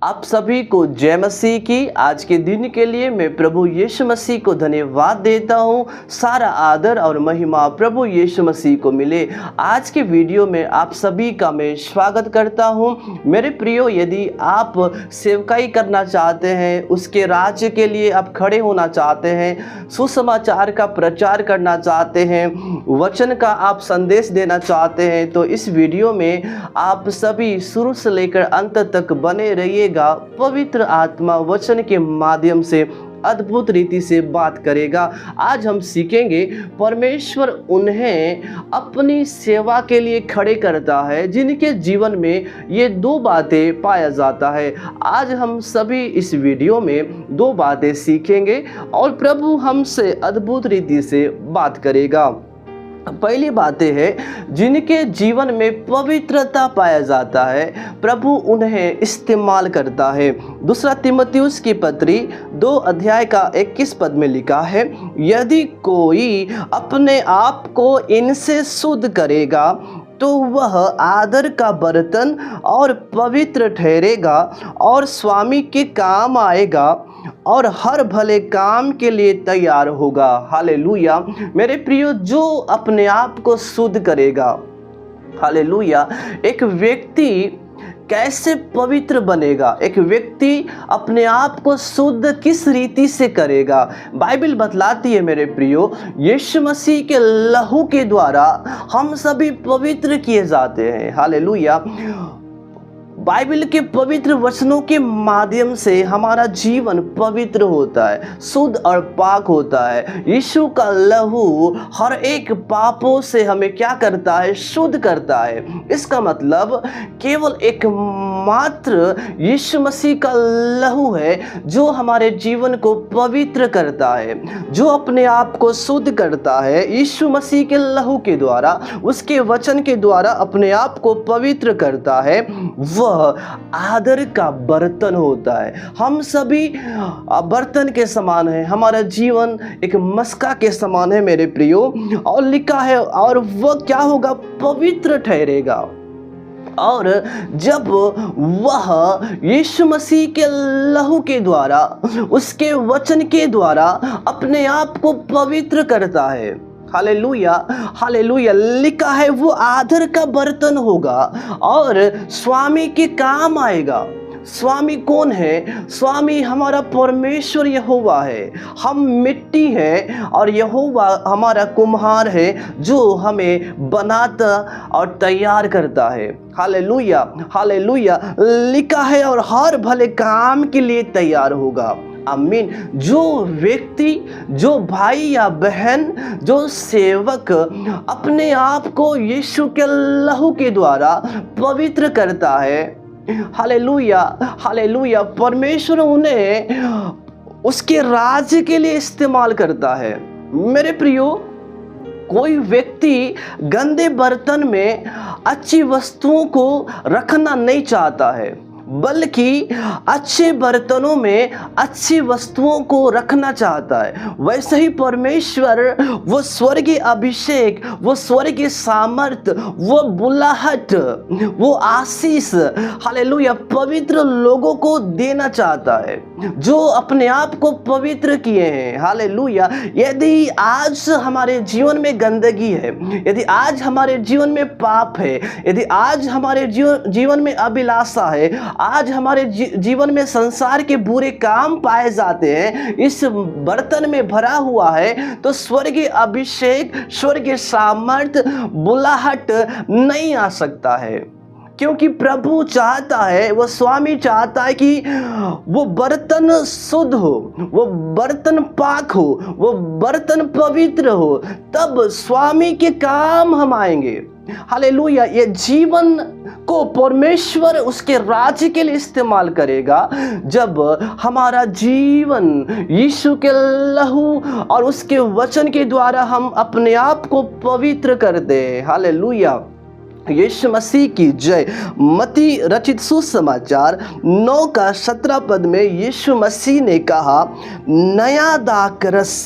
आप सभी को जय मसीह की। आज के दिन के लिए मैं प्रभु यीशु मसीह को धन्यवाद देता हूँ। सारा आदर और महिमा प्रभु यीशु मसीह को मिले। आज के वीडियो में आप सभी का मैं स्वागत करता हूँ। मेरे प्रियो, यदि आप सेवकाई करना चाहते हैं, उसके राज्य के लिए आप खड़े होना चाहते हैं, सुसमाचार का प्रचार करना चाहते हैं, वचन का आप संदेश देना चाहते हैं, तो इस वीडियो में आप सभी शुरू से लेकर अंत तक बने रहिएगा। पवित्र आत्मा वचन के माध्यम से अद्भुत रीति से बात करेगा। आज हम सीखेंगे, परमेश्वर उन्हें अपनी सेवा के लिए खड़े करता है जिनके जीवन में ये दो बातें पाया जाता है। आज हम सभी इस वीडियो में दो बातें सीखेंगे और प्रभु हमसे अद्भुत रीति से बात करेगा। पहली बातें है, जिनके जीवन में पवित्रता पाया जाता है, प्रभु उन्हें इस्तेमाल करता है। दूसरा तीमुथियुस की पत्री 2 अध्याय का 21 पद में लिखा है, यदि कोई अपने आप को इनसे शुद्ध करेगा तो वह आदर का बर्तन और पवित्र ठहरेगा और स्वामी के काम आएगा और हर भले काम के लिए तैयार होगा। हालेलुया। मेरे प्रियो, जो अपने आप को शुद्ध करेगा, हालेलुया, एक व्यक्ति कैसे पवित्र बनेगा, एक व्यक्ति अपने आप को शुद्ध किस रीति से करेगा। बाइबल बतलाती है मेरे प्रियो, यीशु मसीह के लहू के द्वारा हम सभी पवित्र किए जाते हैं। हालेलुया। बाइबल के पवित्र वचनों के माध्यम से हमारा जीवन पवित्र होता है, शुद्ध और पाक होता है। यीशु का लहू हर एक पापों से हमें क्या करता है? शुद्ध करता है। इसका मतलब केवल एक मात्र यीशु मसीह का लहू है जो हमारे जीवन को पवित्र करता है, जो अपने आप को शुद्ध करता है। यीशु मसीह के लहू के द्वारा, उसके वचन के द्वारा अपने आप को पवित्र करता है। वह आदर का बर्तन होता है। हम सभी बर्तन के समान हैं, हमारा जीवन एक मस्का के समान है मेरे प्रियो। और लिखा है, और वह क्या होगा? पवित्र ठहरेगा। और जब वह यीशु मसीह के लहू के द्वारा, उसके वचन के द्वारा अपने आप को पवित्र करता है, हालेलुया, हालेलुया, लिखा है वो आदर का बर्तन होगा और स्वामी के काम आएगा। स्वामी कौन है? स्वामी हमारा परमेश्वर यहोवा है। हम मिट्टी हैं और यहोवा हमारा कुम्हार है जो हमें बनाता और तैयार करता है। हालेलुया, हालेलुया, लिखा है और हर भले काम के लिए तैयार होगा। आमीन। जो व्यक्ति, जो भाई या बहन, जो सेवक अपने आप को यीशु के लहू के द्वारा पवित्र करता है, हालेलुया, हालेलुया, परमेश्वर उन्हें उसके राज्य के लिए इस्तेमाल करता है। मेरे प्रियो, कोई व्यक्ति गंदे बर्तन में अच्छी वस्तुओं को रखना नहीं चाहता है, बल्कि अच्छे बर्तनों में अच्छी वस्तुओं को रखना चाहता है। वैसे ही परमेश्वर वो स्वर्गीय अभिषेक, वो स्वर्गीय सामर्थ, वो बुलाहट, वो आशीष, हालेलुया, पवित्र लोगों को देना चाहता है जो अपने आप को पवित्र किए हैं। हालेलुया। यदि आज हमारे जीवन में गंदगी है, यदि आज हमारे जीवन में पाप है, यदि आज हमारे जीवन में अभिलाषा है, आज हमारे जीवन में संसार के बुरे काम पाए जाते हैं, इस बर्तन में भरा हुआ है, तो स्वर्गीय अभिषेक, स्वर्गीय सामर्थ, बुलाहट नहीं आ सकता है। क्योंकि प्रभु चाहता है, वो स्वामी चाहता है कि वो बर्तन शुद्ध हो, वो बर्तन पाक हो, वो बर्तन पवित्र हो, तब स्वामी के काम हम आएंगे। हालेलुया। ये जीवन को परमेश्वर उसके राज्य के लिए इस्तेमाल करेगा जब हमारा जीवन यीशु के लहू और उसके वचन के द्वारा हम अपने आप को पवित्र कर दे। हालेलुया। यीशु मसीह की जय। मत्ती रचित सुसमाचार 9 का 17 पद में यीशु मसीह ने कहा, नया दाखरस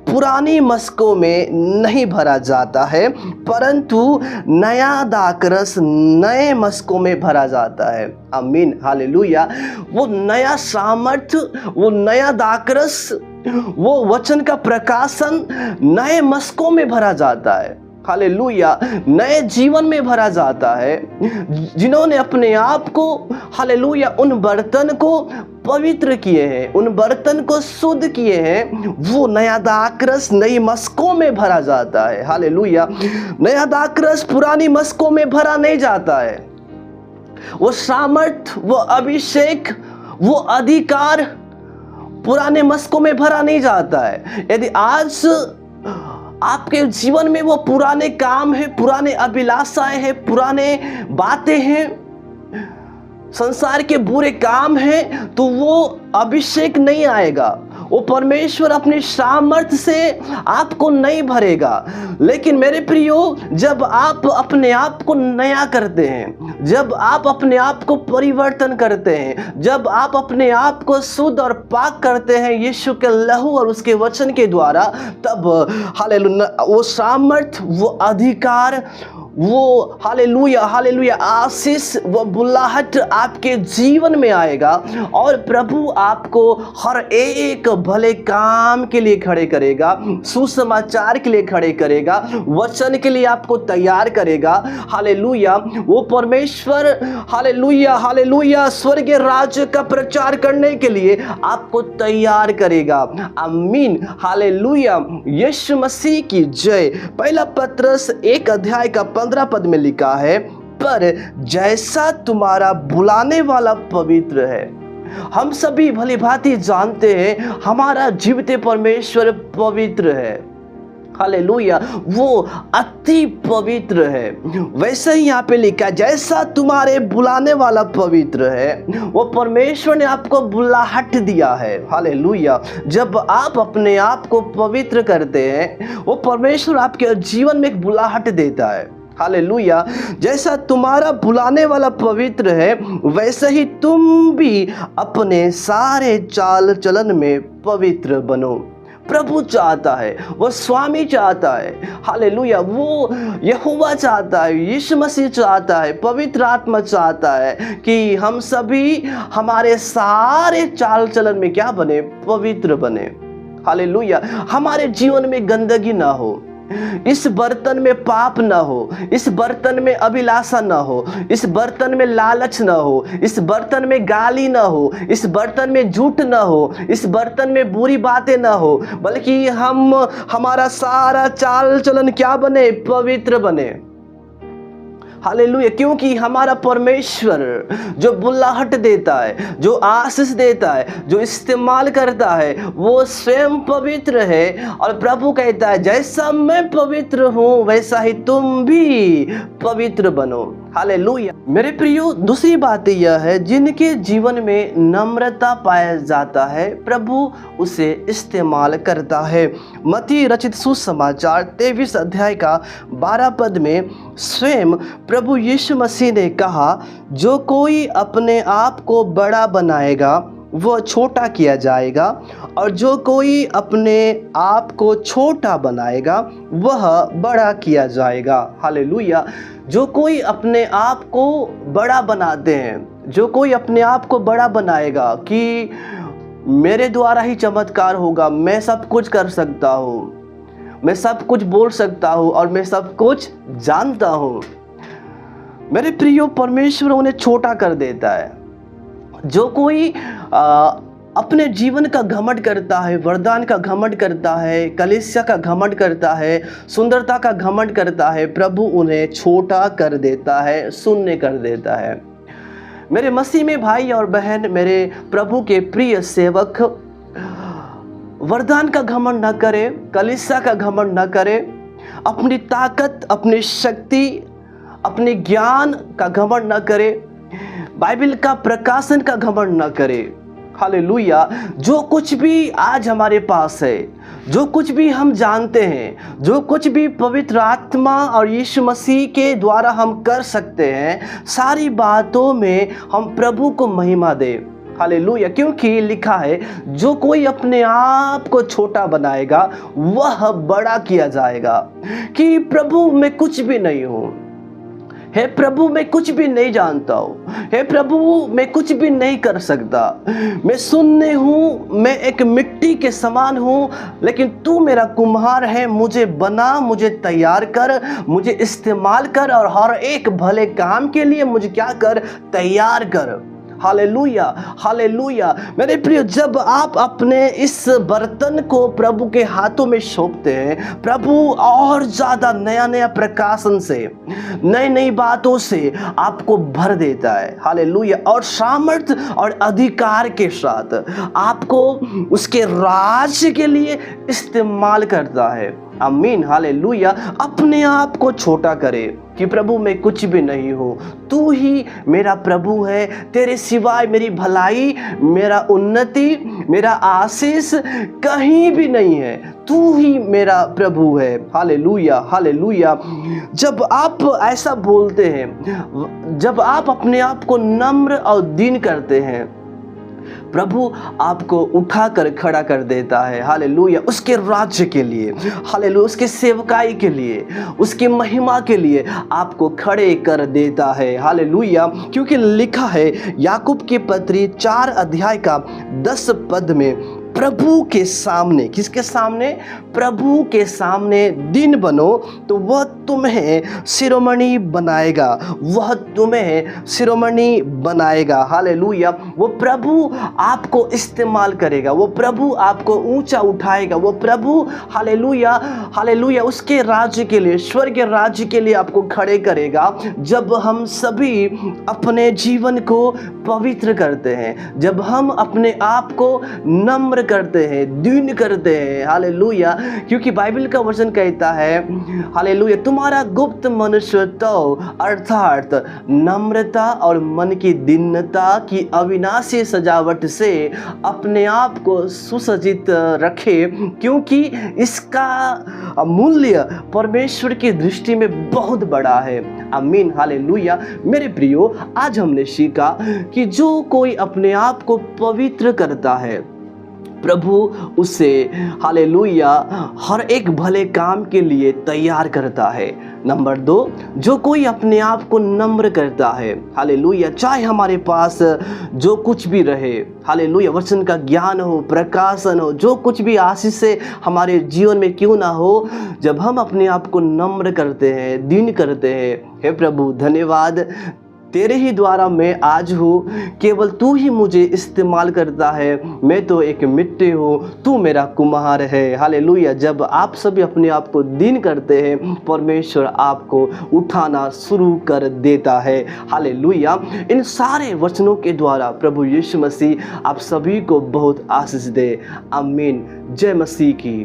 पुरानी मशकों में नहीं भरा जाता है, परंतु नया दाखरस नए मशकों में भरा जाता है। आमीन, हालेलुया। वो नया सामर्थ्य, वो नया दाखरस, वो वचन का प्रकाशन नए मशकों में भरा जाता है। हालेलुया, नए जीवन में भरा जाता है जिन्होंने अपने आप को, हालेलुया, उन बर्तन को पवित्र किए हैं, उन बर्तन को शुद्ध किए हैं। वो नया दाखरस नई मशकों में भरा जाता है। हालेलुया, नया दाखरस पुरानी मशकों में भरा नहीं जाता है। वो सामर्थ, वो अभिषेक, वो अधिकार पुराने मशकों में भरा नहीं जाता है। यदि आज आपके जीवन में वो पुराने काम है, पुराने अभिलाषाएं हैं, पुराने बातें हैं, संसार के बुरे काम हैं, तो वो अभिषेक नहीं आएगा। वो परमेश्वर अपनी सामर्थ्य से आपको नहीं भरेगा। लेकिन मेरे प्रियो, जब आप अपने आप को नया करते हैं, जब आप अपने आप को परिवर्तन करते हैं, जब आप अपने आप को शुद्ध और पाक करते हैं यीशु के लहू और उसके वचन के द्वारा, तब हालेलुया वो सामर्थ्य, वो अधिकार, वो हालेलुया हालेलुया आशीष, वो बुलाहट आपके जीवन में आएगा और प्रभु आपको हर एक भले काम के लिए खड़े करेगा, सुसमाचार के लिए खड़े करेगा, वचन के लिए आपको तैयार करेगा। हालेलुया, वो परमेश्वर हालेलुया हालेलुया स्वर्गीय राज्य का प्रचार करने के लिए आपको तैयार करेगा। आमीन, हालेलुया, यीशु मसीह की जय। पहला पत्रस 1 अध्याय का 15 पद में लिखा है, पर जैसा तुम्हारा बुलाने वाला पवित्र है। हम सभी भली भांति जानते हैं हमारा जीवित परमेश्वर पवित्र है। हालेलुया, वो अति पवित्र है। वैसे ही यहाँ पे लिखा है, जैसा तुम्हारे बुलाने वाला पवित्र है, वो परमेश्वर ने आपको बुलाहट दिया है। हालेलुया, जब आप अपने आप को पवित्र करते हैं, वो परमेश्वर आपके जीवन में एक बुलाहट देता है। हालेलुया, जैसा तुम्हारा बुलाने वाला पवित्र है, वैसे ही तुम भी अपने सारे चाल चलन में पवित्र बनो। प्रभु चाहता है, वो स्वामी चाहता है, हालेलुया, वो यहोवा चाहता है, यीशु मसीह चाहता है, पवित्र आत्मा चाहता है कि हम सभी हमारे सारे चाल चलन में क्या बने? पवित्र बने। हालेलुया, हमारे जीवन में गंदगी ना हो, इस बर्तन में पाप ना हो, इस बर्तन में अभिलाषा ना हो, इस बर्तन में लालच ना हो, इस बर्तन में गाली ना हो, इस बर्तन में झूठ ना हो, इस बर्तन में बुरी बातें ना हो, बल्कि हमारा सारा चाल चलन क्या बने? पवित्र बने। हालेलुया, क्योंकि हमारा परमेश्वर जो बुलाहट देता है, जो आशीष देता है, जो इस्तेमाल करता है, वो स्वयं पवित्र है। और प्रभु कहता है, जैसा मैं पवित्र हूँ वैसा ही तुम भी पवित्र बनो। हालेलुया। मेरे प्रियो, दूसरी बात यह है, जिनके जीवन में नम्रता पाया जाता है, प्रभु उसे इस्तेमाल करता है। मत्ती रचित सुसमाचार 23 अध्याय का 12 पद में स्वयं प्रभु यीशु मसीह ने कहा, जो कोई अपने आप को बड़ा बनाएगा वह छोटा किया जाएगा, और जो कोई अपने आप को छोटा बनाएगा वह बड़ा किया जाएगा। हालेलुया, जो कोई अपने आप को बड़ा बनाते हैं, जो कोई अपने आप को बड़ा बनाएगा कि मेरे द्वारा ही चमत्कार होगा, मैं सब कुछ कर सकता हूँ, मैं सब कुछ बोल सकता हूँ और मैं सब कुछ जानता हूँ, मेरे प्रियो, परमेश्वर उन्हें छोटा कर देता है। जो कोई अपने जीवन का घमंड करता है, वरदान का घमंड करता है, कलीसिया का घमंड करता है, सुंदरता का घमंड करता है, प्रभु उन्हें छोटा कर देता है, शून्य कर देता है। मेरे मसीह में भाई और बहन, मेरे प्रभु के प्रिय सेवक, वरदान का घमंड न करे, कलीसिया का घमंड न करे, अपनी ताकत, अपनी शक्ति, अपने ज्ञान का घमंड न करे, बाइबल का प्रकाशन का घमंड न करे। हालेलुया। जो कुछ भी आज हमारे पास है, जो कुछ भी हम जानते हैं, जो कुछ भी पवित्र आत्मा और यीशु मसीह के द्वारा हम कर सकते हैं, सारी बातों में हम प्रभु को महिमा दें। हालेलुया। क्योंकि लिखा है, जो कोई अपने आप को छोटा बनाएगा वह बड़ा किया जाएगा। कि प्रभु मैं कुछ भी नहीं हूँ, हे प्रभु मैं कुछ भी नहीं जानता हूँ, हे प्रभु मैं कुछ भी नहीं कर सकता, मैं शून्य हूँ, मैं एक मिट्टी के समान हूँ, लेकिन तू मेरा कुम्हार है, मुझे बना, मुझे तैयार कर, मुझे इस्तेमाल कर और हर एक भले काम के लिए मुझे क्या कर, तैयार कर। Hallelujah, hallelujah. मेरे प्रिय, जब आप अपने इस बर्तन को प्रभु के हाथों में सौंपते हैं, प्रभु और ज़्यादा नया नया प्रकाशन से, नई नई बातों से आपको भर देता है। हालेलुया। और सामर्थ्य और अधिकार के साथ आपको उसके राज्य के लिए इस्तेमाल करता है। आमीन, हालेलुया। अपने आप को छोटा करे कि प्रभु मैं कुछ भी नहीं हूँ, तू ही मेरा प्रभु है, तेरे सिवाय मेरी भलाई, मेरा उन्नति, मेरा आशीष कहीं भी नहीं है, तू ही मेरा प्रभु है। Hallelujah, hallelujah. जब आप ऐसा बोलते हैं, जब आप अपने आप को नम्र और दीन करते हैं, प्रभु आपको उठाकर खड़ा कर देता है। हालेलुया। उसके राज्य के लिए, हालेलुया, उसके सेवकाई के लिए, उसकी महिमा के लिए आपको खड़े कर देता है। हालेलुया। क्योंकि लिखा है याकूब की पत्री 4 अध्याय का 10 पद में, प्रभु के सामने, किसके सामने, प्रभु के सामने दिन बनो तो वह तुम्हें शिरोमणि बनाएगा, वह तुम्हें शिरोमणि बनाएगा। हालेलुया। वो प्रभु आपको इस्तेमाल करेगा, वो प्रभु आपको ऊंचा उठाएगा, वो प्रभु, हालेलुया, हालेलुया, उसके राज्य के लिए, स्वर्ग के राज्य के लिए आपको खड़े करेगा। जब हम सभी अपने जीवन को पवित्र करते हैं, जब हम अपने आप को नम्र करते हैं, दीन करते हैं। हालेलुया। क्योंकि बाइबल का वचन कहता है, हालेलुया, तुम्हारा गुप्त मनुष्यत्व अर्थात नम्रता और मन की दीनता की अविनाशी सजावट से अपने आप को सुसज्जित रखे, क्योंकि इसका मूल्य परमेश्वर की दृष्टि में बहुत बड़ा है। आमीन, हालेलुया। मेरे प्रियो, आज हमने सीखा कि जो कोई अपने आप को पवित्र करता है, प्रभु उसे, हालेलुया, हर एक भले काम के लिए तैयार करता है। नंबर 2, जो कोई अपने आप को नम्र करता है, हालेलुया, चाहे हमारे पास जो कुछ भी रहे, हालेलुया, वचन का ज्ञान हो, प्रकाशन हो, जो कुछ भी आशीष से हमारे जीवन में क्यों ना हो, जब हम अपने आप को नम्र करते हैं, दीन करते हैं, हे प्रभु धन्यवाद, तेरे ही द्वारा मैं आज हूँ, केवल तू ही मुझे इस्तेमाल करता है, मैं तो एक मिट्टी हूँ, तू मेरा कुम्हार है। हालेलुया। जब आप सभी अपने आप को दीन करते हैं, परमेश्वर आपको उठाना शुरू कर देता है। हालेलुया। इन सारे वचनों के द्वारा प्रभु यीशु मसीह आप सभी को बहुत आशीष दे। आमीन। जय मसीह की।